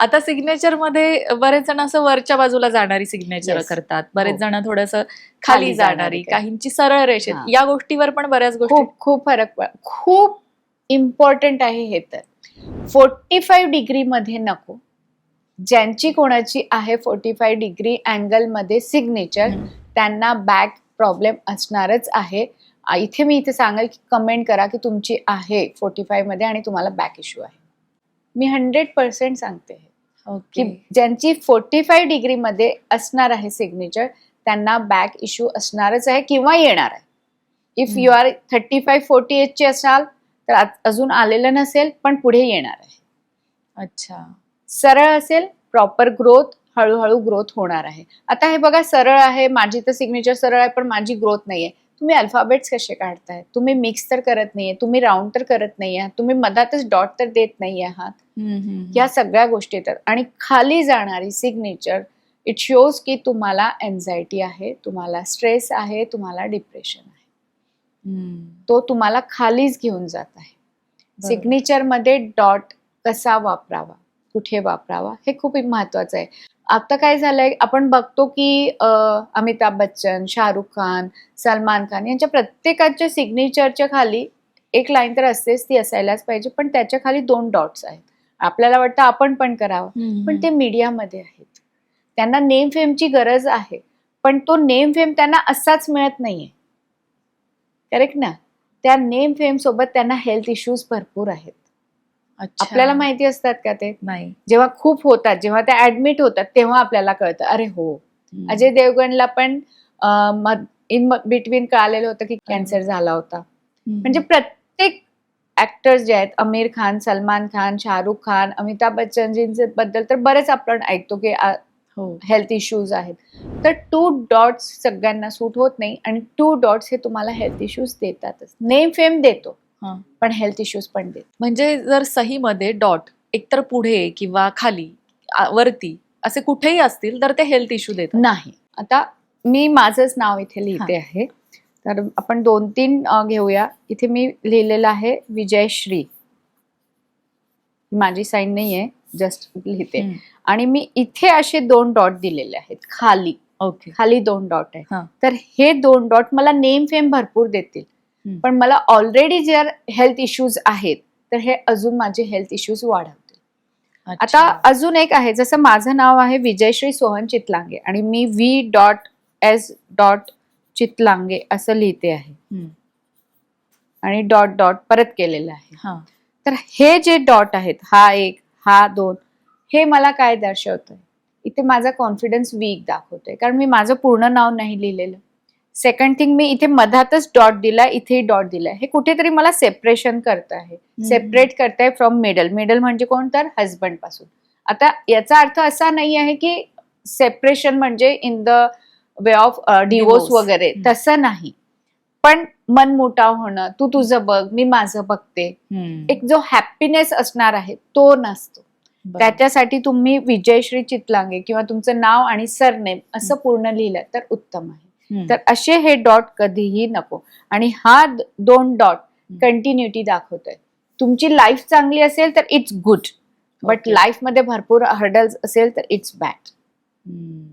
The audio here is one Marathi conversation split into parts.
आता सिग्नेचर मध्ये बरेच जण असं वरच्या बाजूला जाणारी सिग्नेचर Yes. करतात, बरेच हो. जण थोडंसं खाली खाली जाणारी जाणारी, करतात. काहींची सरळ रेषेत. हा. या गोष्टीवर पण बऱ्याच गोष्टी. खूप खूप फरक खूप इम्पॉर्टंट आहे हे. तर 45 डिग्री मध्ये नको. ज्यांची कोणाची आहे 45 डिग्री अँगल मध्ये सिग्नेचर, त्यांना बॅक प्रॉब्लेम असणारच आहे. इथे सांगेल की कमेंट करा की तुमची आहे 45 मध्ये आणि तुम्हाला बॅक इश्यू आहे. मी 100% सांगते की ज्यांची 45 डिग्री मध्ये असणार आहे सिग्नेचर, त्यांना बॅक इश्यू असणारच आहे किंवा येणार आहे. इफ यू आर 35-48 चे असाल तर अजून आलेलं नसेल, पण पुढे येणार आहे. अच्छा. सरळ असेल, प्रॉपर ग्रोथ, हळूहळू ग्रोथ होणार आहे. आता हे बघा, सरळ आहे, माझी तर सिग्नेचर सरळ आहे पण माझी ग्रोथ नाहीये. तुम्ही अल्फाबेट्स कसे काढताय? तुम्ही मिक्स तर करत नाहीये, तुम्ही राऊंड तर करत नाहीये, तुम्ही मधातच डॉट तर देत नाही आहात. या सगळ्या गोष्टी येतात. आणि खाली जाणारी सिग्नेचर इट शोज की तुम्हाला एन्झायटी आहे, तुम्हाला स्ट्रेस आहे, तुम्हाला डिप्रेशन आहे. तो तुम्हाला खालीच घेऊन जात आहे. सिग्नेचर मध्ये डॉट कसा वापरावा, कुठे वापरावा, हे खूप महत्वाचं आहे. आता काय झालंय, आपण बघतो की अमिताभ बच्चन, शाहरुख खान, सलमान खान यांच्या प्रत्येकाच्या सिग्नेचरच्या खाली एक लाईन तर असतेच, ती असायलाच पाहिजे, पण त्याच्या खाली 2 डॉट्स आहेत. आपल्याला वाटतं आपण पण करावं, पण ते मीडियामध्ये आहेत. त्यांना नेम फेमची गरज आहे, पण तो नेम फेम त्यांना असाच मिळत नाहीये. करेक्ट ना? त्या नेम फेम सोबत त्यांना हेल्थ इश्यूज भरपूर आहेत. आपल्याला माहिती असतात का ते? नाही. जेव्हा खूप होतात, जेव्हा ते ऍडमिट होतात, तेव्हा आपल्याला कळतं, अरे हो. अजय देवगणला पण इन बिटवीन कळालेलं होतं की कॅन्सर झाला होता. म्हणजे प्रत्येक ऍक्टर्स जे आहेत, आमिर खान, सलमान खान, शाहरुख खान, अमिताभ बच्चनजींचे बद्दल तर बरेच आपण ऐकतो की हेल्थ इश्यूज आहेत. तर 2 डॉट्स सगळ्यांना सूट होत नाही, आणि 2 डॉट्स हे तुम्हाला हेल्थ इश्यूज देतातच. नेम फेम देतो, पण हेल्थ इश्यूज पण देतो. म्हणजे जर सहीमध्ये डॉट एकतर पुढे किंवा खाली वरती असे कुठेही असतील तर ते हेल्थ इश्यू देत नाही. आता मी माझंच नाव इथे लिहिते आहे, तर आपण 2-3 घेऊया. इथे मी लिहिलेलं आहे विजयश्री. माझी साईन नाहीये, जस्ट लिहिते. आणि मी इथे असे 2 डॉट दिलेले आहेत खाली. खाली 2 डॉट आहे. तर हे 2 डॉट मला नेम फेम भरपूर देतील, पण मला ऑलरेडी जर हेल्थ इश्यूज आहेत तर हे अजून माझे हेल्थ इश्यूज वाढवतील. आता अजून एक आहे, जसं माझं नाव आहे विजयश्री सोहन चितलांगे आणि मी V.S. चितलांगे असं लिहिते आहे, आणि डॉट डॉट परत केलेलं आहे. तर हे जे डॉट आहेत, हा 1, हा 2, हे मला काय दर्शवतंय? इथे माझा कॉन्फिडन्स वीक दाखवतोय, कारण मी माझं पूर्ण नाव नाही लिहिलेलं. सेकंड थिंग, मी इथे मधातच डॉट दिलाय, इथे डॉट दिलाय. हे कुठेतरी मला सेपरेशन करत आहे, सेपरेट करताय फ्रॉम मिडल. मिडल म्हणजे कोण? तर हजबंड पासून. आता याचा अर्थ असा नाही आहे की सेपरेशन म्हणजे in the way of divorce वगैरे, तसं नाही. पण मनमुटाव होणं, तू तुझं बघ, मी माझं बघते, एक जो हॅपीनेस असणार आहे तो नसतो. त्याच्यासाठी तुम्ही विजयश्री चितलांगे किंवा तुमचं नाव आणि सरनेम असं पूर्ण लिहिलं तर उत्तम आहे. तर असे हे डॉट कधीही नको. आणि हा 2 डॉट कंटिन्युटी दाखवतोय. तुमची लाईफ चांगली असेल तर इट्स गुड, बट लाईफ मध्ये भरपूर हर्डल्स असेल तर इट्स बॅड.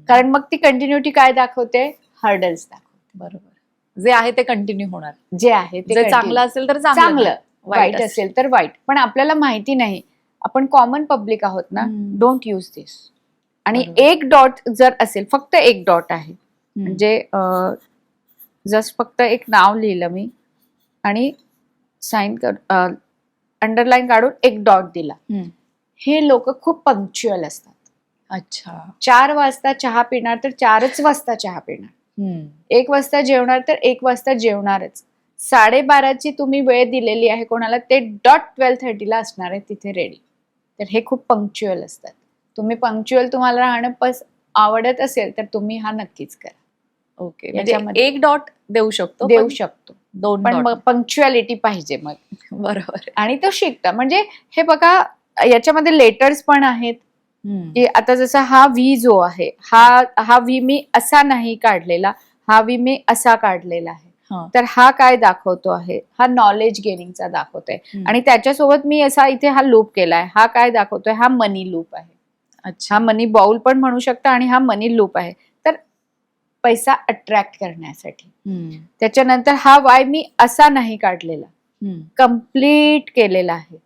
कारण मग ती कंटिन्युटी काय दाखवते? हर्डल्स दाखवते. बरोबर. जे आहे ते कंटिन्यू होणार, जे आहे ते चांगलं असेल तर चांगलं, वाईट असेल तर वाईट. पण आपल्याला माहिती नाही, आपण कॉमन पब्लिक आहोत ना. डोंट यूज दिस. आणि एक डॉट जर असेल, फक्त एक डॉट आहे, म्हणजे जस्ट फक्त एक नाव लिहिलं मी आणि साइन अंडरलाईन काढून एक डॉट दिला. हे लोक खूप पंक्च्युअल असतात. अच्छा. 4 वाजता चहा पिणार तर 4च वाजता चहा पिणार. 1 वाजता जेवणार तर 1 वाजता जेवणारच. 12:30ची तुम्ही वेळ दिलेली आहे कोणाला, ते डॉट 12:30ला असणार आहे तिथे रेडी. तर हे खूप पंक्च्युअल असतात. तुम्ही पंक्च्युअल, तुम्हाला राहणं आवडत असेल तर तुम्ही हा नक्कीच करा. ओके. म्हणजे एक डॉट देऊ शकतो, पण पंक्च्युअलिटी पाहिजे मग. बरोबर. आणि तो शिकता. म्हणजे हे बघा, याच्यामध्ये लेटर्स पण आहेत. की आता जसा हा व्ही जो आहे, हा व्ही मी असा नाही काढलेला, हा व्ही मी असा काढलेला आहे. तर हा काय दाखवतो आहे? हा नॉलेज गेनिंगचा दाखवतोय. आणि त्याच्यासोबत मी असा इथे हा लूप केलाय. हा काय दाखवतोय? हा मनी लूप आहे. अच्छा. हा मनी बाउल पण म्हणू शकता आणि हा मनी लूप आहे. तर पैसा अट्रॅक्ट करण्यासाठी. त्याच्यानंतर हा वाय मी असा नाही काढलेला, कम्प्लीट केलेला आहे.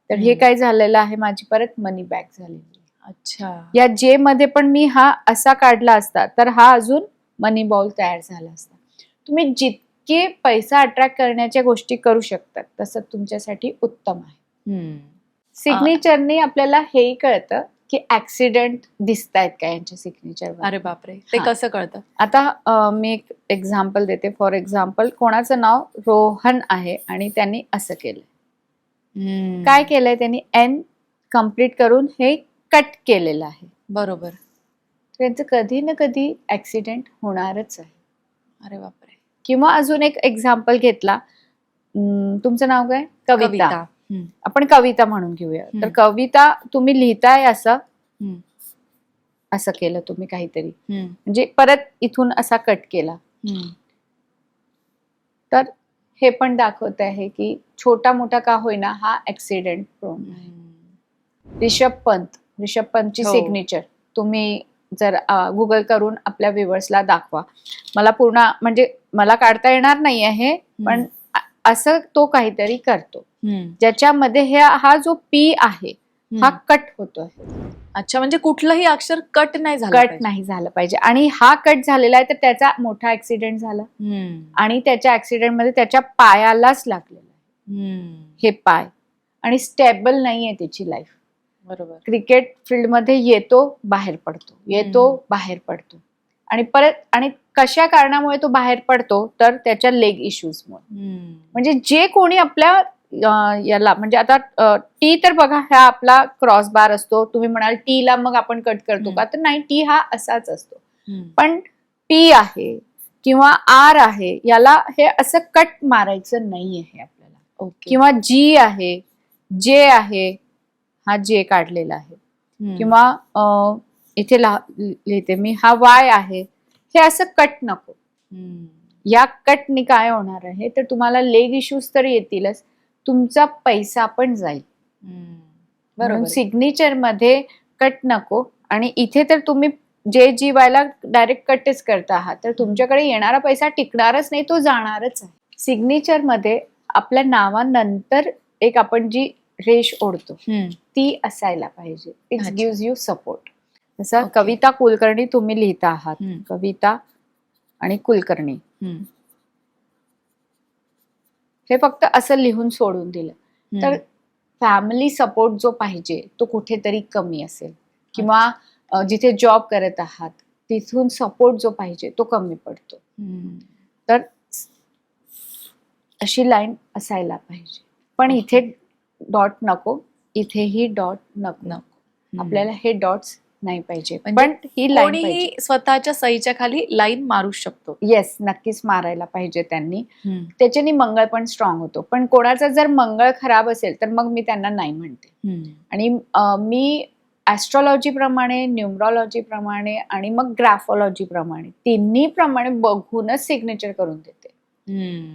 तर हे काय झालेलं आहे, माझी परत मनी बॅक झालेली. अच्छा. या जे मध्ये पण मी हा असा काढला असता तर हा अजून मनी बॉल तयार झाला असता. तुम्ही जितके पैसा अट्रॅक्ट करण्याच्या गोष्टी करू शकतात तसं तुमच्यासाठी उत्तम आहे. सिग्नेचरने आपल्याला हेही कळतं की ऍक्सिडेंट दिसतायत का यांच्या सिग्नेचरवर. अरे बापरे, ते कसं कळतं? आता मी एक एक्झाम्पल देते. फॉर एक्झाम्पल, कोणाचं नाव रोहन आहे आणि त्यांनी असं केलंय. काय केलंय त्यांनी, एन कम्प्लीट करून हे कट केलेलं आहे. बरोबर. त्यांचं कधी ना कधी ऍक्सिडेंट होणारच आहे. अरे बापरे. किंवा अजून एक एक्झाम्पल घेतला, तुमचं नाव काय, कविता. आपण कविता म्हणून घेऊया. तर कविता तुम्ही लिहिताय असं असं केलं तुम्ही काहीतरी, म्हणजे परत इथून असा कट केला. तर हे पण दाखवत आहे की छोटा मोठा का होईना हा ऍक्सिडेंट प्रोन आहे. ऋषभ पंतची सिग्नेचर तुम्ही जर गुगल करून आपल्या व्ह्युअर्सला दाखवा. मला पूर्ण म्हणजे मला काढता येणार नाही आहे, पण असं तो काहीतरी करतो ज्याच्यामध्ये हा जो पी आहे हा कट होतोय. अच्छा, म्हणजे कुठलंही अक्षर कट नाही झालं पाहिजे. आणि हा कट झालेला आहे तर त्याचा मोठा ऍक्सिडेंट झाला आणि त्याच्या ऍक्सिडेंटमध्ये त्याच्या पायालाच लागलेला आहे. हे पाय आणि स्टेबल नाहीये त्याची लाईफ. बरोबर. क्रिकेट फील्ड मध्ये येतो बाहेर पडतो आणि परत, आणि कशा कारणामुळे तो बाहेर पडतो तर त्याच्या लेग इश्यूजमुळे. म्हणजे जे कोणी आपल्या याला, म्हणजे आता टी तर बघा, हा आपला क्रॉस बार असतो. तुम्ही म्हणाल टी ला मग आपण कट करतो का, तर नाही, टी हा असाच असतो. पण पी आहे किंवा आर आहे, याला हे असं कट मारायचं नाही आहे आपल्याला. किंवा जी आहे, जे आहे, हा जे काढलेला आहे. किंवा इथे लिहिते मी, हा वाय आहे, हे असं कट नको. या कटनी काय होणार आहे तर तुम्हाला लेग इश्यूज तर येतीलच, तुमचा पैसा पण जाईल. म्हणून सिग्नेचर मध्ये कट नको. आणि इथे तर तुम्ही जे जी वायला डायरेक्ट कटच करता आहात तर तुमच्याकडे येणारा पैसा टिकणारच नाही, तो जाणारच आहे. सिग्नेचर मध्ये आपल्या नावानंतर एक आपण जी रेष ओढतो ती असायला पाहिजे. It gives you support. जसं कविता कुलकर्णी तुम्ही लिहिता आहात, कविता आणि कुलकर्णी, हे फक्त असं लिहून सोडून दिलं तर फॅमिली सपोर्ट जो पाहिजे तो कुठेतरी कमी असेल. किंवा जिथे जॉब करत आहात तिथून सपोर्ट जो पाहिजे तो कमी पडतो. तर अशी लाईन असायला पाहिजे. पण इथे डॉट नको, इथेही डॉट नको. आपल्याला हे डॉट्स नाही पाहिजे, पण ही लाईन कोणीही स्वतःच्या सहीच्या खाली लाईन मारू शकतो. येस, नक्कीच मारायला पाहिजे त्यांनी. त्याच्याने मंगळ पण स्ट्रॉंग होतो. पण कोणाचा जर मंगळ खराब असेल तर मग मी त्यांना नाही म्हणते. आणि मी ऍस्ट्रॉलॉजी प्रमाणे, न्यूमरॉलॉजी प्रमाणे आणि मग ग्राफॉलॉजी प्रमाणे, तिन्ही प्रमाणे बघूनच सिग्नेचर करून देते.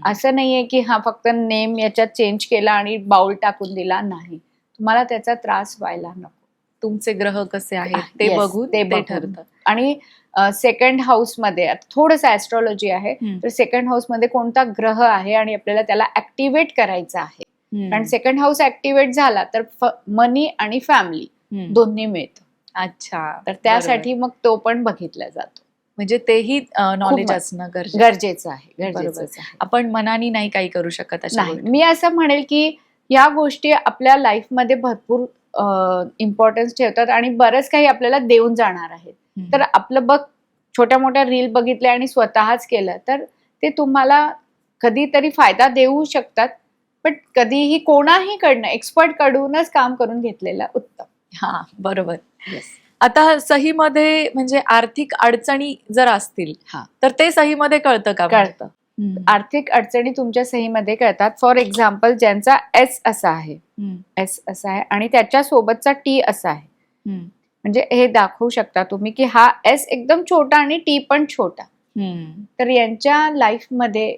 असं नाहीये की हा फक्त नेम याच्यात चेंज केला आणि बाउल टाकून दिला. नाही, तुम्हाला त्याचा त्रास व्हायला नको. तुमचे ग्रह कसे आहेत ते बघून ते ठरतं. आणि सेकंड हाऊस मध्ये थोडंसं ऍस्ट्रॉलॉजी आहे, तर सेकंड हाऊस मध्ये कोणता ग्रह आहे आणि आपल्याला त्याला ऍक्टिव्हेट करायचं आहे. कारण सेकंड हाऊस ऍक्टिव्हेट झाला तर मनी आणि फॅमिली दोन्ही मिळतं. अच्छा, तर त्यासाठी मग तो पण बघितला जातो. म्हणजे तेही नॉलेज असणं गरजेचं आहे. आपण मनाने नाही काही करू शकत अशा गोष्टी. मी असं म्हणेल की या गोष्टी आपल्या लाईफ मध्ये भरपूर इम्पॉर्टन्स ठेवतात आणि बरंच काही आपल्याला देऊन जाणार आहेत. तर आपलं छोट्या मोठ्या रील बघितल्या आणि स्वतःच केलं तर ते तुम्हाला कधीतरी फायदा देऊ शकतात. पण कधीही कोणाही कडनं, एक्सपर्ट कडूनच काम करून घेतलेलं उत्तम. हा, बरोबर. आता सहीमध्ये म्हणजे आर्थिक अडचणी जर असतील तर ते सहीमध्ये कळतं का? कळतं. आर्थिक अडचणी तुमच्या सहीमध्ये कळतात. फॉर एक्झाम्पल, ज्यांचा एस असा आहे आणि त्याच्या सोबतचा टी असा आहे, म्हणजे हे दाखवू शकता तुम्ही की हा एस एकदम छोटा आणि टी पण छोटा. तर यांच्या लाईफ मध्ये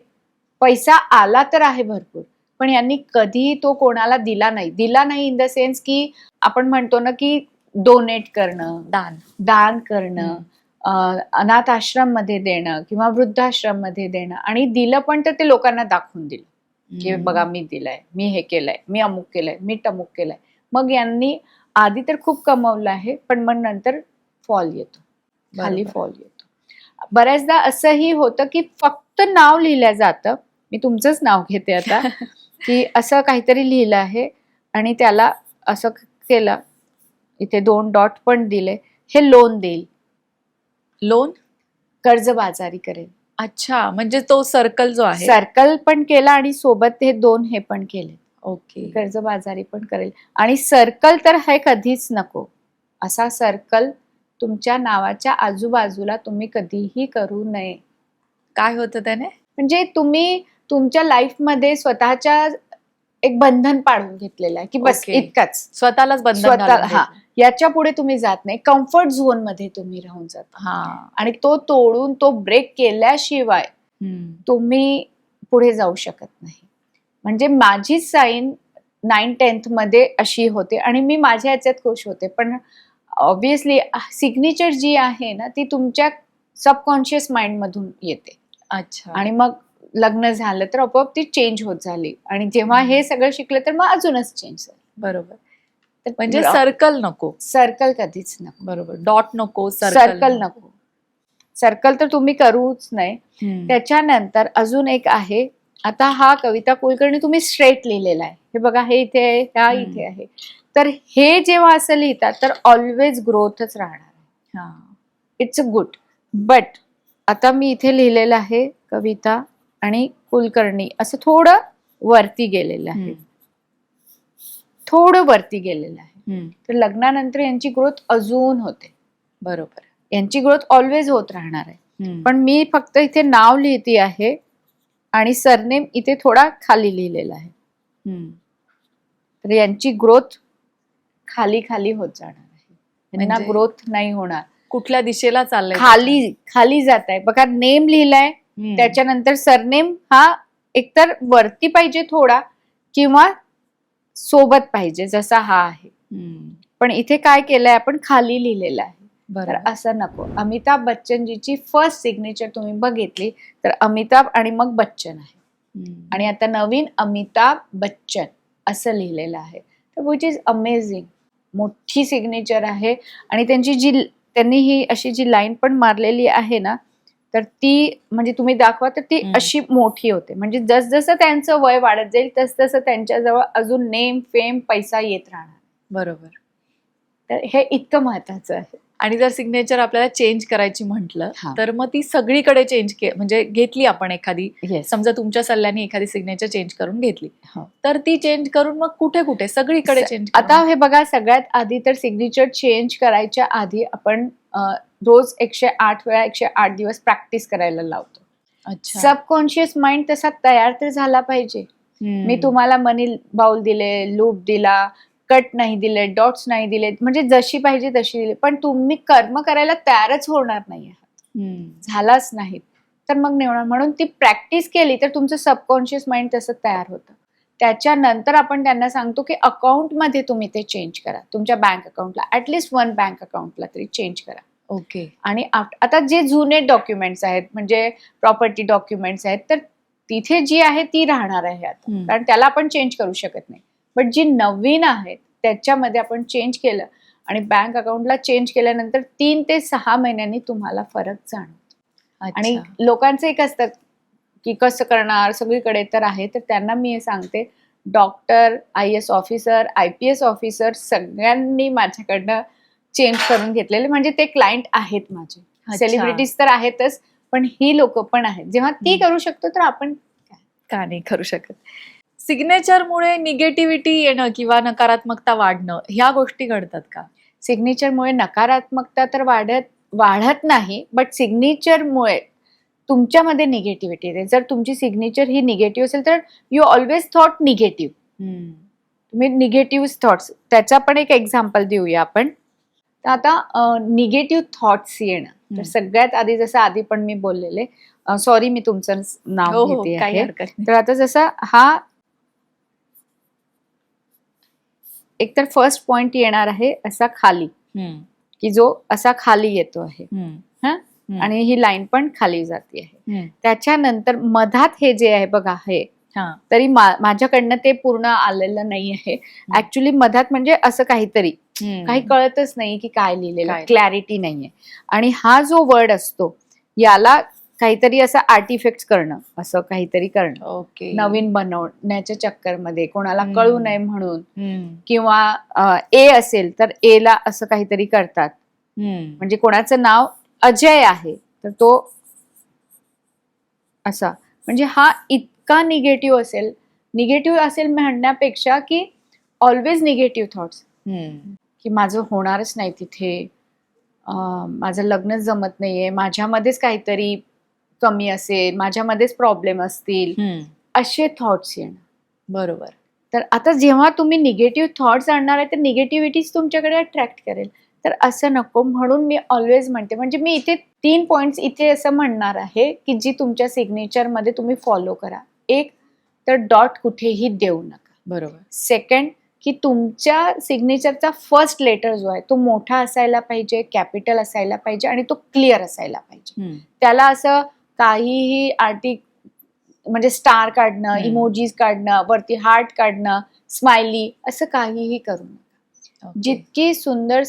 पैसा आला तर आहे भरपूर, पण यांनी कधीही तो कोणाला दिला नाही इन द सेन्स की आपण म्हणतो ना की डोनेट करणं, दान करणं, हम्म. अनाथ आश्रम मध्ये देणं किंवा वृद्धाश्रम मध्ये देणं, आणि दिलं पण तर ते लोकांना दाखवून दिलं की बघा मी दिलंय, मी हे केलंय, मी अमुक केलंय, मी टमुक केलंय. मग यांनी आधी तर खूप कमवलं आहे, पण मग नंतर फॉल येतो, खाली बरोबर. फॉल येतो. बऱ्याचदा असंही होतं की फक्त नाव लिहिलं जातं, मी तुमचंच नाव घेते आता, की असं काहीतरी लिहिलं आहे आणि त्याला असं केलं, इथे 2 डॉट पण दिले, हे लोन देईल, लोन, कर्जबाजारी करेल. अच्छा, म्हणजे तो सर्कल जो आहे. सर्कल पण केला आणि सोबत हे 2 हे पण केले, ओके. कर्जबाजारी पण करेल. आणि सर्कल तर हे कधीच नको, असा सर्कल तुमच्या नावाच्या आजूबाजूला तुम्ही कधीही करू नये. काय होतं त्याने? म्हणजे तुम्ही तुमच्या लाईफमध्ये स्वतःच्या एक बंधन पाडून घेतलेलं आहे की बस ओके. इतकंच, स्वतःलाच बंधन स्वतः घालून हा घेतलं. याच्या पुढे तुम्ही जात नाही, कम्फर्ट झोन मध्ये तुम्ही राहून जाता, हा. आणि तो तोडून तो ब्रेक केल्याशिवाय तुम्ही पुढे जाऊ शकत नाही. म्हणजे माझी साईन 9-10th मध्ये अशी होते आणि मी माझ्या याच्यात खुश होते, पण ऑब्विसली सिग्नेचर जी आहे ना ती तुमच्या सबकॉन्शियस माइंड मधून येते. अच्छा. आणि मग लग्न झालं तर आपोआप ती चेंज होत झाली, आणि जेव्हा हे सगळं शिकलं तर मग अजूनच चेंज झालं. बरोबर. म्हणजे सर्कल नको. सर्कल कधीच नको. बरोबर. डॉट नको, सर्कल नको. सर्कल तर तुम्ही करूच नाही. त्याच्यानंतर अजून एक आहे, आता हा कविता कुलकर्णी तुम्ही स्ट्रेट लिहिलेला आहे, हे बघा, हे इथे आहे, हा इथे आहे. तर हे जेव्हा असं लिहितात तर ऑलवेज ग्रोथच राहणार आहे. It's a good. बट आता मी इथे लिहिलेलं आहे कविता आणि कुलकर्णी असं थोडं वरती गेलेलं आहे, थोडं वरती गेलेलं आहे. तर लग्नानंतर यांची ग्रोथ अजून होते. बरोबर. यांची ग्रोथ ऑलवेज होत राहणार आहे. पण मी फक्त इथे नाव लिहिते आहे आणि सरनेम इथे थोडा खाली लिहिलेला आहे. तर यांची ग्रोथ खाली खाली होत जाणार आहे, यांना म्हणजे ग्रोथ नाही होणार. कुठल्या दिशेला चाललंय? खाली खाली जात आहे बघा. नेम लिहिलाय, त्याच्यानंतर सरनेम हा एकतर वरती पाहिजे थोडा किंवा सोबत पाहिजे जसा हा आहे, पण इथे काय केलंय आपण, खाली लिहिलेलं आहे. तर असं नको. अमिताभ बच्चनजीची फर्स्ट सिग्नेचर तुम्ही बघितली तर अमिताभ आणि मग बच्चन आहे, आणि आता नवीन अमिताभ बच्चन असं लिहिलेलं आहे. तर विच इज अमेझिंग. मोठी सिग्नेचर आहे, आणि त्यांनी ही अशी जी लाईन पण मारलेली आहे ना, तर ती म्हणजे तुम्ही दाखवा तर ती अशी मोठी होते. म्हणजे जसजसं त्यांचं वय वाढत जाईल तसतसं त्यांच्याजवळ अजून नेम, फेम, पैसा येत राहणार. बरोबर. तर हे इतकं महत्वाचं आहे. आणि जर सिग्नेचर आपल्याला चेंज करायची म्हटलं तर मग ती सगळीकडे म्हणजे घेतली आपण एखादी, समजा तुमच्या सल्ल्याने एखादी सिग्नेचर चेंज करून घेतली, तर ती चेंज करून मग कुठे कुठे सगळीकडे चेंज. आता हे बघा, सगळ्यात आधी तर सिग्नेचर चेंज करायच्या आधी आपण रोज 108 वेळा 108 दिवस प्रॅक्टिस करायला लावतो. सबकॉन्शियस माइंड तसा तयार तर झाला पाहिजे. मी तुम्हाला मनी बाउल दिले, लूप दिला, कट नाही दिले, डॉट्स नाही दिले, म्हणजे जशी पाहिजे तशी दिली, पण तुम्ही कर्म करायला तयारच होणार नाही आहात, झालाच नाही तर मग नाही होणार. म्हणून ती प्रॅक्टिस केली तर तुमचं सबकॉन्शियस माइंड तसं तयार होतं. त्याच्यानंतर आपण त्यांना सांगतो की अकाउंटमध्ये तुम्ही ते चेंज करा, तुमच्या बँक अकाउंटला, ऍटलिस्ट 1 बँक अकाउंटला तरी चेंज करा. ओके. आणि आता जे जुने डॉक्युमेंट्स आहेत, म्हणजे प्रॉपर्टी डॉक्युमेंट्स आहेत, तर तिथे जी आहे ती राहणार आहे आता, कारण त्याला आपण चेंज करू शकत नाही. बट जी नवीन आहेत त्याच्यामध्ये आपण चेंज केलं आणि बँक अकाउंटला चेंज केल्यानंतर 3 ते 6 महिन्यांनी तुम्हाला फरक जाणवतो. आणि लोकांचं एक असतं की कसं करणार, सगळीकडे तर आहे, तर त्यांना मी हे सांगते, doctor, IAS officer, IPS officer सगळ्यांनी माझ्याकडनं चेंज करून घेतलेले, म्हणजे ते क्लायंट आहेत माझे. सेलिब्रिटीज तर आहेतच, पण ही लोक पण आहेत. जेव्हा ती करू शकतो तर आपण का नाही करू शकत. सिग्नेचरमुळे निगेटिव्हिटी येणं किंवा नकारात्मकता वाढणं ह्या गोष्टी घडतात का? सिग्नेचरमुळे नकारात्मकता तर वाढत नाही, बट सिग्नेचरमुळे तुमच्यामध्ये निगेटिव्हिटी येते. जर तुमची सिग्नेचर ही निगेटिव्ह असेल तर यू ऑलवेज थॉट निगेटिव्ह, तुम्ही निगेटिव्ह थॉट्स. त्याचा पण एक एक्झाम्पल देऊया आपण. तर आता निगेटिव्ह थॉट्स येणं, तर सगळ्यात आधी जसं आधी पण मी बोललेले, सॉरी मी तुमचं नाव घेते आहे. तर आता जसा हा एकतर फर्स्ट पॉइंट येणार आहे असा खाली, की जो असा खाली येतो आहे. आणि ही लाईन पण खाली जाते आहे. त्याच्यानंतर मधात हे जे आहे बघा, हे तरी माझ्याकडनं ते पूर्ण आलेलं नाही आहे. ऍक्च्युली मधात म्हणजे असं काहीतरी काही कळतच नाही की काय लिहिलेलं, क्लॅरिटी नाहीये. आणि हा जो वर्ड असतो याला काहीतरी असं आर्टिफॅक्ट करणं, असं काहीतरी करणं, नवीन बनवण्याच्या चक्करमध्ये, कोणाला कळू नये म्हणून, किंवा ए असेल तर ए ला असं काहीतरी करतात. म्हणजे कोणाचं नाव अजय आहे तर तो असा, म्हणजे हा इतका निगेटिव्ह असेल म्हणण्यापेक्षा की ऑलवेज निगेटिव्ह थॉट्स, की माझं होणारच नाही तिथे, माझं लग्नच जमत नाहीये, माझ्यामध्येच काहीतरी कमी असेल, माझ्यामध्येच प्रॉब्लेम असतील, असे थॉट्स येणं. बरोबर. तर आता जेव्हा तुम्ही निगेटिव्ह थॉट्स आणणार आहे तर निगेटिव्हिटीच तुमच्याकडे अट्रॅक्ट करेल. तर असं नको, म्हणून मी ऑलवेज म्हणते, म्हणजे मी इथे 3 पॉइंट्स इथे असं म्हणणार आहे की जी तुमच्या सिग्नेचर मध्ये तुम्ही फॉलो करा. एक तर डॉट कुठेही देऊ नका. बरोबर. सेकंड की तुमच्या सिग्नेचरचा फर्स्ट लेटर जो आहे तो मोठा असायला पाहिजे, कॅपिटल असायला पाहिजे आणि तो क्लिअर असायला पाहिजे. त्याला असं काहीही म्हणजे स्टार काढणं, इमोजीज काढणं, वरती हार्ट काढणं, स्माइली, असं काहीही करू नका. जितकी सुंदर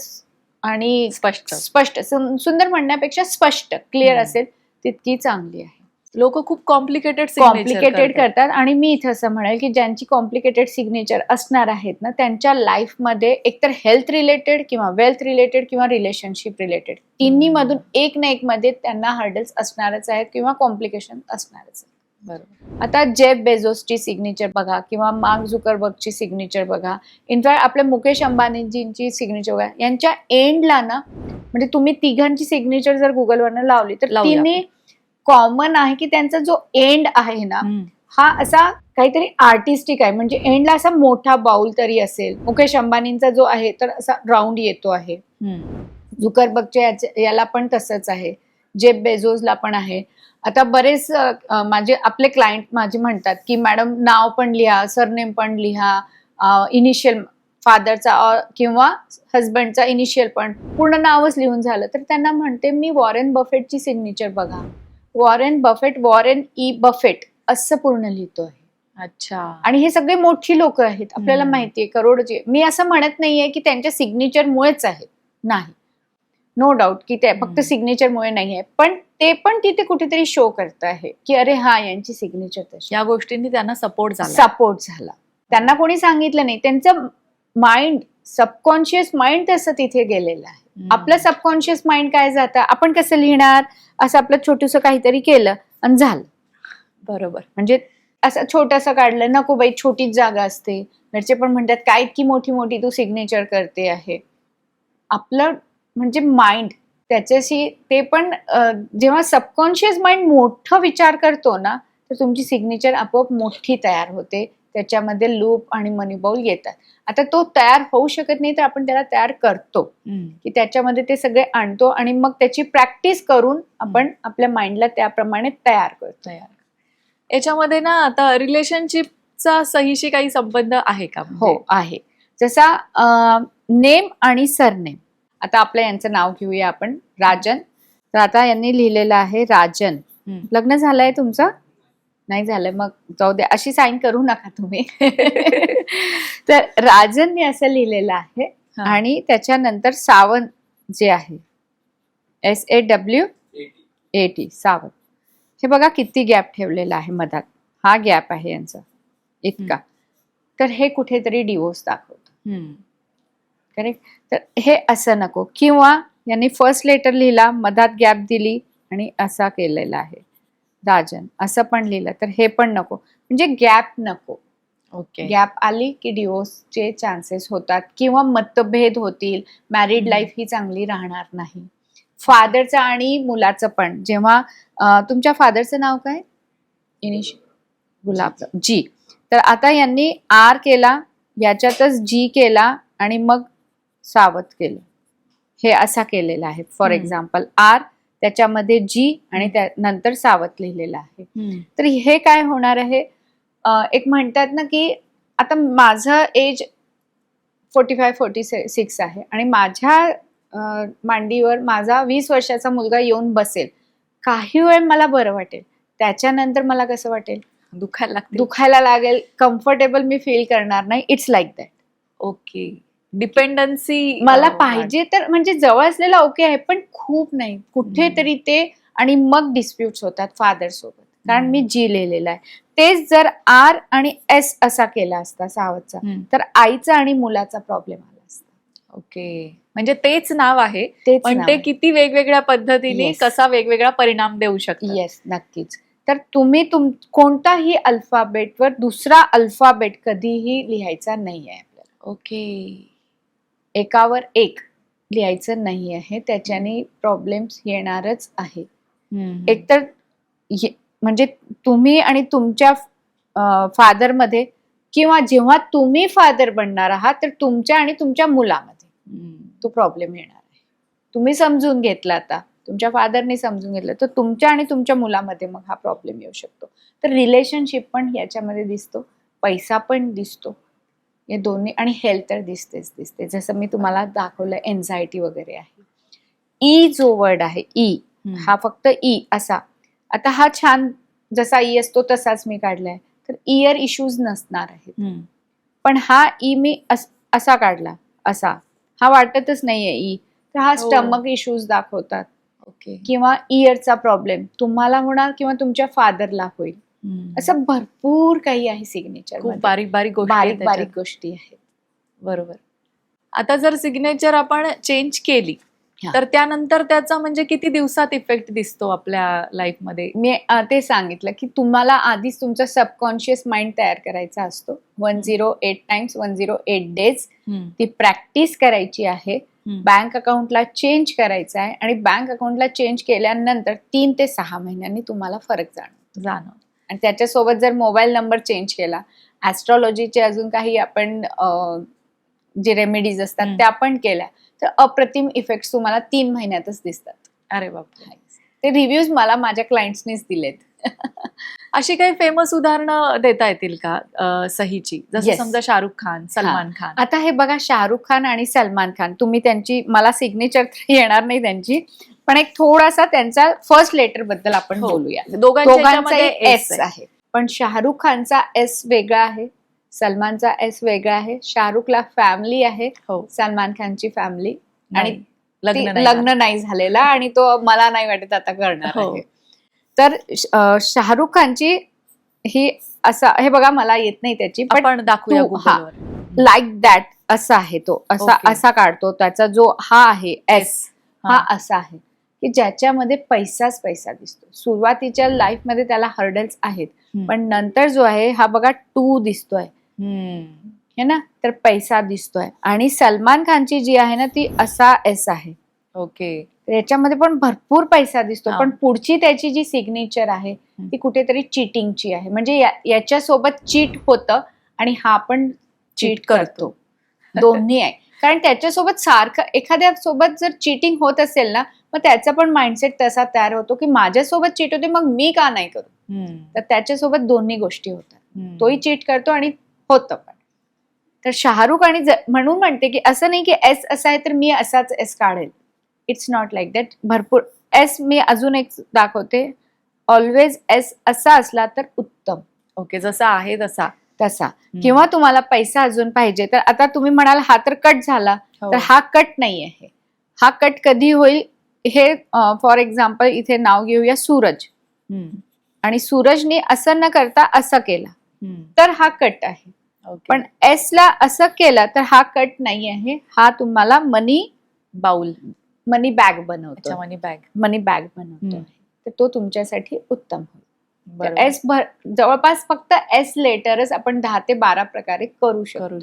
आणि स्पष्ट सुंदर म्हणण्यापेक्षा स्पष्ट, क्लिअर असेल तितकी चांगली आहे. लोक खूप कॉम्प्लिकेटेड करतात. आणि मी इथे असं म्हणेल की ज्यांची कॉम्प्लिकेटेड सिग्नेचर असणार आहेत ना, त्यांच्या लाईफमध्ये एकतर हेल्थ रिलेटेड किंवा वेल्थ रिलेटेड किंवा रिलेशनशिप रिलेटेड, तिन्ही मधून एक ना एक मध्ये त्यांना हर्डल्स असणारच आहेत किंवा कॉम्प्लिकेशन असणारच आहेत. बरोबर. आता जेफ बेझोसची सिग्नेचर बघा किंवा मार्क झुकरबर्गची सिग्नेचर बघा, इनफॅक्ट आपल्या मुकेश अंबानीजींची सिग्नेचर बघा, यांच्या एंडला ना, म्हणजे तुम्ही तिघांची सिग्नेचर जर गुगलवरनं लावली तर तिन्ही कॉमन आहे की त्यांचा जो एंड आहे ना, हा असा काहीतरी आर्टिस्टिक आहे. म्हणजे एंडला असा मोठा बाउल तरी असेल. मुकेश अंबानींचा जो आहे तर असा राऊंड येतो आहे. झुकरबर्गच्या याला पण तसंच आहे. जेफ बेझोसला पण आहे. आता बरेच आपले क्लायंट माझे म्हणतात की मॅडम नाव पण लिहा, सरनेम पण लिहा, इनिशियल फादरचा किंवा हजबंडचा इनिशियल पण, पूर्ण नावच लिहून झालं तर त्यांना म्हणते मी वॉरेन बफेटची सिग्नेचर बघा. वॉरेन ई बफेट असं पूर्ण लिहितो आहे. अच्छा. आणि हे सगळे मोठी लोक आहेत, आपल्याला माहितीये, करोडचे. मी असं म्हणत नाहीये की त्यांच्या सिग्नेचर मुळेच आहे, नाही, नो डाऊट की ते फक्त सिग्नेचर मुळे नाहीये, पण ते पण तिथे कुठेतरी शो करत आहे की अरे हा, यांची सिग्नेचर तशी. या गोष्टींनी त्यांना सपोर्ट झाला. त्यांना कोणी सांगितलं नाही, त्यांचं माइंड, सबकॉन्शियस माइंड तसं तिथे गेलेलं आहे. आपलं सबकॉन्शियस माइंड काय जातं, आपण कसं लिहिणार, असं आपलं छोटूस काहीतरी केलं आणि झालं. बरोबर. म्हणजे असं छोटंसं काढलं, नको बाई, छोटीच जागा असते. घरचे पण म्हणतात काय इतकी मोठी मोठी तू सिग्नेचर करते आहे. आपलं म्हणजे माइंड त्याच्याशी, ते पण जेव्हा सबकॉन्शियस माइंड मोठं विचार करतो ना, तर तुमची सिग्नेचर आपोआप मोठी तयार होते. त्याच्यामध्ये लूप आणि मनी बाउल येतात. आता तो तयार होऊ शकत नाही तर आपण त्याला तयार करतो, की त्याच्यामध्ये ते सगळे आणतो आणि मग त्याची प्रॅक्टिस करून आपण आपल्या माइंडला त्याप्रमाणे तयार करतो. याच्यामध्ये ना आता रिलेशनशिपचा सहीशी काही संबंध आहे का? हो, आहे. जसा नेम आणि सरनेम. आता आपल्या यांचं नाव घेऊया आपण, राजन. तर आता यांनी लिहिलेलं आहे राजन. लग्न झालंय तुमचं? नाही झालं, मग जाऊ द्या, अशी साईन करू नका तुम्ही. तर राजनने असं लिहिलेलं आहे. आणि त्याच्यानंतर सावंत जे आहे, SAWAT, सावंत. हे बघा किती गॅप ठेवलेला आहे मधात. हा गॅप आहे यांचा इतका. तर हे कुठेतरी डिवोर्स दाखवतो. करेक्ट. तर हे असं नको. किंवा यांनी फर्स्ट लेटर लिहिला, मधात गॅप दिली आणि असा केलेला आहे राजन, असं पण लिहिलं, तर हे पण नको. म्हणजे गॅप नको. ओके. गॅप आली की डिवोर्सचे चान्सेस होतात किंवा मतभेद होतील. मॅरिड लाईफ ही चांगली राहणार नाही. फादरचं आणि मुलाचं पण, जेव्हा तुमच्या फादरचं नाव काय? गुलाब जी. तर आता यांनी आर केला, याच्यातच जी केला आणि मग सावत केलं. हे असा केलेला आहे. फॉर एक्झाम्पल आर, त्याच्यामध्ये जी आणि नंतर सावत लिहिलेलं आहे. तर हे काय होणार आहे, एक म्हणतात ना की आता माझं एज 45-46 आहे आणि माझ्या मांडीवर माझा 20 वर्षाचा मुलगा येऊन बसेल, काही वेळ मला बरं वाटेल, त्याच्यानंतर मला कसं वाटेल, दुखायला लागेल, कम्फर्टेबल मी फील करणार नाही. It's like that. Okay. Dependency मला पाहिजे तर म्हणजे जवळ असलेला ओके आहे, पण खूप नाही, कुठेतरी ते. आणि मग डिस्प्यूट्स होतात फादर सोबत, कारण मी जी लिहिलेलं आहे तेच जर आर आणि एस असा केला असता सावतचा, तर आईचा आणि मुलाचा प्रॉब्लेम आला असता. ओके. म्हणजे तेच नाव आहे, तेच पण नाव ते आहे. किती वेगवेगळ्या पद्धतीने Yes. कसा वेगवेगळा परिणाम देऊ शकतो. येस, नक्कीच. तर तुम्ही कोणताही अल्फाबेटवर दुसरा अल्फाबेट कधीही लिहायचा नाही आहे आपल्याला. ओके. एकावर एक लिहायचं नाही आहे, त्याच्याने प्रॉब्लेम्स येणारच आहे. एकतर म्हणजे तुम्ही आणि तुमच्या फादर मध्ये, किंवा जेव्हा तुम्ही फादर बनणार आहात तर तुमच्या आणि तुमच्या मुलामध्ये तो प्रॉब्लेम येणार आहे. तुम्ही समजून घेतला, आता तुमच्या फादरने समजून घेतलं, तर तुमच्या आणि तुमच्या मुलामध्ये मग हा प्रॉब्लेम येऊ शकतो. तर रिलेशनशिप पण याच्यामध्ये दिसतो, पैसा पण दिसतो, हे दोन्ही, आणि हेल्थ तर दिसते. जसं मी तुम्हाला दाखवलं, एन्झायटी वगैरे आहे. ई जो वर्ड आहे, ई, हा फक्त ई असा. आता हा छान जसा ई असतो तसाच मी काढलाय, तर इयर इश्यूज नसणार आहेत. पण हा ई मी असा काढला, असा, हा वाटतच नाहीये ई, तर हा स्टमक इश्यूज दाखवतात. ओके. किंवा इयरचा प्रॉब्लेम तुम्हाला होणार किंवा तुमच्या फादरला होईल. असं भरपूर काही आहे सिग्नेचर, खूप बारीक बारीक गोष्टी आहेत. बरोबर. आता जर सिग्नेचर आपण चेंज केली, तर त्यानंतर त्याचा म्हणजे किती दिवसात इफेक्ट दिसतो आपल्या लाईफ मध्ये? मी ते सांगितलं की तुम्हाला आधीच तुमचा सबकॉन्शियस माइंड तयार करायचा असतो. 108 टाइम्स 108 डेज ती प्रॅक्टिस करायची आहे. बँक अकाउंटला चेंज करायचं आहे, आणि बँक अकाउंटला चेंज केल्यानंतर 3 ते 6 महिन्यांनी तुम्हाला फरक जाणवतो. आणि त्याच्यासोबत जर मोबाईल नंबर चेंज केला, ऍस्ट्रॉलॉजीचे अजून काही आपण जे रेमेडीज असतात त्या पण केल्या, तर अप्रतिम इफेक्ट तुम्हाला 3 महिन्यातच दिसतात. अरे बाप. ते रिव्ह्यूज मला माझ्या क्लायंट्सनीच दिलेत. अशी काही फेमस उदाहरणं देता येतील का सहीची? जसं समजा शाहरुख खान, सलमान खान. आता हे बघा, शाहरुख खान आणि सलमान खान, तुम्ही त्यांची, मला सिग्नेचर येणार नाही त्यांची, पण एक थोडासा त्यांचा फर्स्ट लेटर बद्दल आपण बोलूया. दोघांचा एस आहे, पण शाहरुख खानचा एस वेगळा आहे, सलमानचा एस वेगळा आहे. शाहरुखला फॅमिली आहे, सलमान खानची फॅमिली, आणि लग्न नाही झालेला, आणि तो मला नाही वाटत आता करणार आहे. तर शाहरुख खानची ही असा, हे बघा मला येत नाही त्याची, पण दाखवूया. लाईक दॅट असा आहे तो, असा काढतो. त्याचा जो हा आहे एस, हा असा आहे की ज्याच्यामध्ये पैसाच पैसा दिसतो. सुरुवातीच्या लाईफ मध्ये त्याला हर्डल्स आहेत, पण नंतर जो आहे हा बघा 2 दिसतोय, है ना, तर पैसा दिसतोय. आणि सलमान खानची जी आहे ना, ती असा एस आहे. ओके. याच्यामध्ये पण भरपूर पैसा दिसतो, पण पुढची त्याची जी सिग्नेचर आहे ती कुठेतरी चिटिंगची आहे. म्हणजे याच्यासोबत चीट होतं आणि हा पण चीट करतो. दोन्ही आहे, कारण त्याच्यासोबत सारखं एखाद्या सोबत जर चिटिंग होत असेल ना, मग त्याचा पण माइंडसेट तसा तयार होतो की माझ्यासोबत चीट होते, मग मी का नाही करू. तर त्याच्यासोबत दोन्ही गोष्टी होतात, तोही चीट करतो आणि होतं पण. तर शाहरुख, आणि म्हणून म्हणते की असं नाही की एस असा आहे तर मी असाच एस काढेल. It's not like that. भरपूर एस, मी अजून एक दाखवते. ऑलवेज एस असा असला तर उत्तम. ओके, जसा आहे तसा. किंवा तुम्हाला पैसा अजून पाहिजे, तर आता तुम्ही म्हणाल हा तर कट झाला, तर हा कट नाही आहे. हा कट कधी होईल हे, फॉर एक्झाम्पल इथे नाव घेऊया सूरज, आणि सूरजने असं न करता असं केला, तर हा कट आहे. पण एस ला असं केलं तर हा कट नाही आहे. हा तुम्हाला मनी बॅग बनवतो, मनी बॅग बनवतो, तर तो तुमच्यासाठी उत्तम होईल. एस जवळपास फक्त एस लेटरच आपण 10 ते 12 प्रकारे करू शकतो.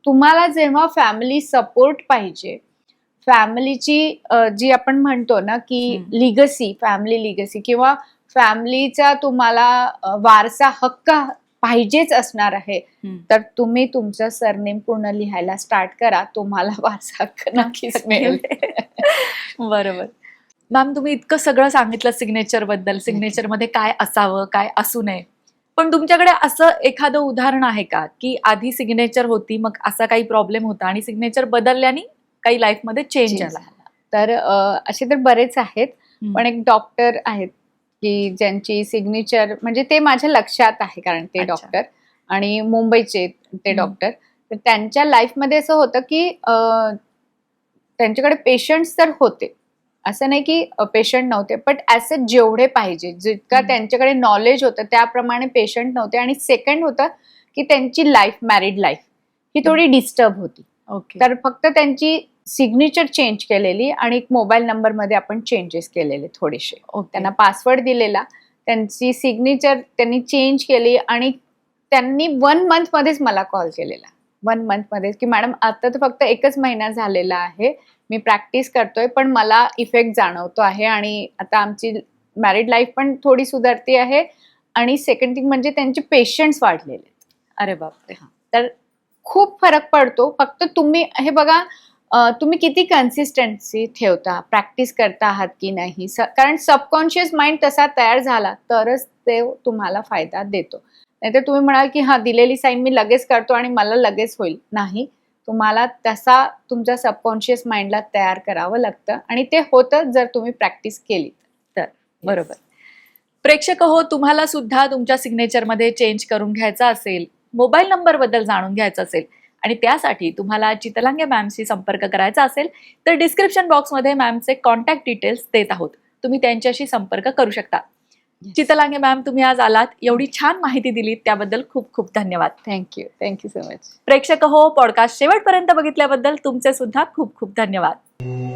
तुम्हाला जेव्हा फॅमिली सपोर्ट पाहिजे, फॅमिलीची जी आपण म्हणतो ना की लिगसी, फॅमिली लिगसी, किंवा फॅमिलीचा तुम्हाला वारसा हक्क पाहिजेच असणार आहे, तर तुम्ही तुमचं सरनेम पूर्ण लिहायला स्टार्ट करा. तुम्हाला वारसा हक्क नक्कीच मिळेल. बरोबर. मॅम, तुम्ही इतकं सगळं सांगितलं सिग्नेचर बद्दल, सिग्नेचर मध्ये काय असावं, काय असू नये, पण तुमच्याकडे असं एखादं उदाहरण आहे का की आधी सिग्नेचर होती, मग असा काही प्रॉब्लेम होता आणि सिग्नेचर बदलल्याने काही लाईफमध्ये चेंज आला? तर असे तर बरेच आहेत, पण एक डॉक्टर आहेत की ज्यांची सिग्नेचर म्हणजे ते माझ्या लक्षात आहे, कारण ते डॉक्टर आणि मुंबईचे ते डॉक्टर. तर त्यांच्या लाईफमध्ये असं होतं की त्यांच्याकडे पेशंट्स तर होते, असं नाही की पेशंट नव्हते, बट ॲज जेवढे पाहिजे, जितका त्यांच्याकडे नॉलेज होतं त्याप्रमाणे पेशंट नव्हते. आणि सेकंड होतं की त्यांची लाईफ, मॅरिड लाईफ ही थोडी डिस्टर्ब होती. तर फक्त त्यांची सिग्नेचर चेंज केलेली आणि मोबाईल नंबरमध्ये आपण चेंजेस केलेले थोडेसे. त्यांना पासवर्ड दिलेला, त्यांची सिग्नेचर त्यांनी चेंज केली आणि त्यांनी 1 मंथमध्येच मला कॉल केलेला. 1 मंथमध्येच की मॅडम आता तर फक्त 1च महिना झालेला आहे, मी प्रॅक्टिस करतोय, पण मला इफेक्ट जाणवतो आहे आणि आता आमची मॅरिड लाईफ पण थोडी सुधारती आहे. आणि सेकंड थिंग म्हणजे त्यांचे पेशंट्स वाढलेले. अरे बापरे. तर खूप फरक पडतो. फक्त तुम्ही हे बघा, तुम्ही किती कन्सिस्टन्सी ठेवता, प्रॅक्टिस करता आहात की नाही. कारण सबकॉन्शियस माइंड तसा तयार झाला तरच ते तुम्हाला फायदा देतो. नाहीतर तुम्ही म्हणाल की हा दिलेली साईन मी लगेच करतो आणि मला लगेच होईल, नाही. तुम्हाला तसा तुमच्या सबकॉन्शियस माइंडला तयार करावं लागतं आणि ते होतं जर तुम्ही प्रॅक्टिस केली तर. बरोबर. प्रेक्षक हो, तुम्हाला सुद्धा तुमच्या सिग्नेचरमध्ये चेंज करून घ्यायचा असेल, मोबाईल नंबर बद्दल जाणून घ्यायचं असेल आणि त्यासाठी तुम्हाला चितलांगे मॅमशी संपर्क करायचा असेल तर डिस्क्रिप्शन बॉक्समध्ये मॅमचे कॉन्टॅक्ट डिटेल्स देत आहोत, तुम्ही त्यांच्याशी संपर्क करू शकता. चितलांगे मॅम, तुम्ही आज आलात, एवढी छान माहिती दिली त्याबद्दल खूप खूप धन्यवाद. Thank you so much. प्रेक्षक हो, पॉडकास्ट शेवटपर्यंत बघितल्याबद्दल तुमचे सुद्धा खूप खूप धन्यवाद.